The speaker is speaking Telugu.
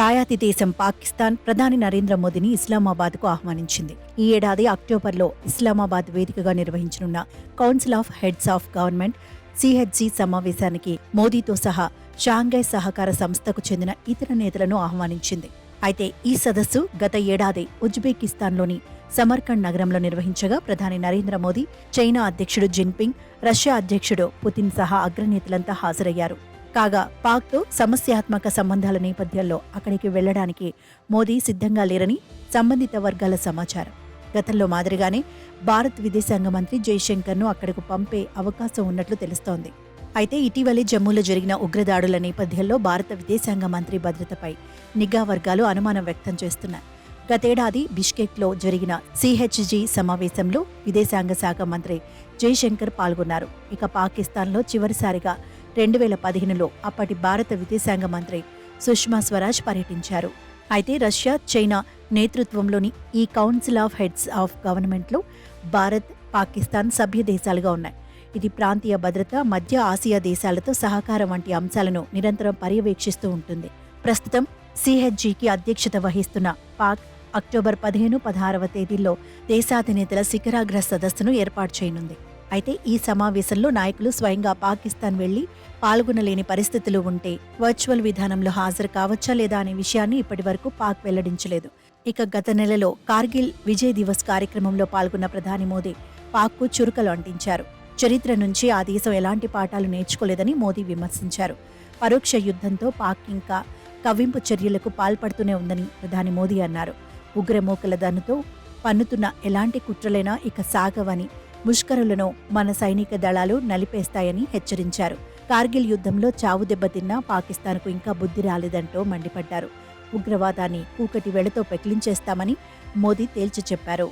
దాయాది దేశం పాకిస్తాన్ ప్రధాని నరేంద్ర మోదీని ఇస్లామాబాద్కు ఆహ్వానించింది. ఈ ఏడాది అక్టోబర్లో ఇస్లామాబాద్ వేదికగా నిర్వహించనున్న council of heads of government CHG సమావేశానికి మోదీతో సహా షాంఘై సహకార సంస్థకు చెందిన ఇతర నేతలను ఆహ్వానించింది. అయితే ఈ సదస్సు గత ఏడాది ఉజ్బెకిస్తాన్లోని సమర్కండ్ నగరంలో నిర్వహించగా ప్రధాని నరేంద్ర మోదీ, చైనా అధ్యక్షుడు జిన్పింగ్, రష్యా అధ్యక్షుడు పుతిన్ సహా అగ్రనేతలంతా హాజరయ్యారు. కాగా పాక్తో సమస్యాత్మక సంబంధాల నేపథ్యంలో అక్కడికి వెళ్లడానికి మోదీ సిద్ధంగా లేరని సంబంధిత వర్గాల సమాచారం. గతంలో మాదిరిగానే భారత్ విదేశాంగ మంత్రి జైశంకర్ను అక్కడకు పంపే అవకాశం ఉన్నట్లు తెలుస్తోంది. అయితే ఇటీవలే జమ్మూలో జరిగిన ఉగ్రదాడుల నేపథ్యంలో భారత విదేశాంగ మంత్రి భద్రతపై నిఘా వర్గాలు అనుమానం వ్యక్తం చేస్తున్నాయి. గతేడాది బిష్కెక్లో జరిగిన సిహెచ్జి సమావేశంలో విదేశాంగ శాఖ మంత్రి జైశంకర్ పాల్గొన్నారు. ఇక పాకిస్తాన్లో చివరిసారిగా 2015లో అప్పటి భారత విదేశాంగ మంత్రి సుష్మా స్వరాజ్ పర్యటించారు. అయితే రష్యా, చైనా నేతృత్వంలోని ఈ కౌన్సిల్ ఆఫ్ హెడ్స్ ఆఫ్ గవర్నమెంట్లో భారత్, పాకిస్తాన్ సభ్య దేశాలుగా ఉన్నాయి. ఇది ప్రాంతీయ భద్రత, మధ్య ఆసియా దేశాలతో సహకారం వంటి అంశాలను నిరంతరం పర్యవేక్షిస్తూ ఉంటుంది. ప్రస్తుతం సిహెచ్జికి అధ్యక్షత వహిస్తున్న పాక్ అక్టోబర్ 15-16వ తేదీల్లో దేశాధినేతల శిఖరాగ్ర సదస్సును ఏర్పాటు చేయనుంది. అయితే ఈ సమావేశంలో నాయకులు స్వయంగా పాకిస్తాన్ వెళ్లి పాల్గొనలేని పరిస్థితులు ఉంటే వర్చువల్ విధానంలో హాజరు కావచ్చా లేదా అనే విషయాన్ని ఇప్పటివరకు పాక్ వెల్లడించలేదు. ఇక గత నెలలో కార్గిల్ విజయ్ దివస్ కార్యక్రమంలో పాల్గొన్న ప్రధాని మోదీ పాక్కు చురుకలు అంటించారు. చరిత్ర నుంచి ఆ దేశం ఎలాంటి పాఠాలు నేర్చుకోలేదని మోదీ విమర్శించారు. పరోక్ష యుద్ధంతో పాక్ ఇంకా కవ్వింపు చర్యలకు పాల్పడుతూనే ఉందని ప్రధాని మోదీ అన్నారు. ఉగ్రమూకల దన్నుతో పన్నుతున్న ఎలాంటి కుట్రలైనా ఇక సాగవని, ముష్కరులను మన సైనిక దళాలు నలిపేస్తాయని హెచ్చరించారు. కార్గిల్ యుద్ధంలో చావు దెబ్బతిన్నా పాకిస్తాన్కు ఇంకా బుద్ధి రాలేదంటూ మండిపడ్డారు. ఉగ్రవాదాన్ని కూకటి వెళతో పెకిలించేస్తామని మోదీ తేల్చి చెప్పారు.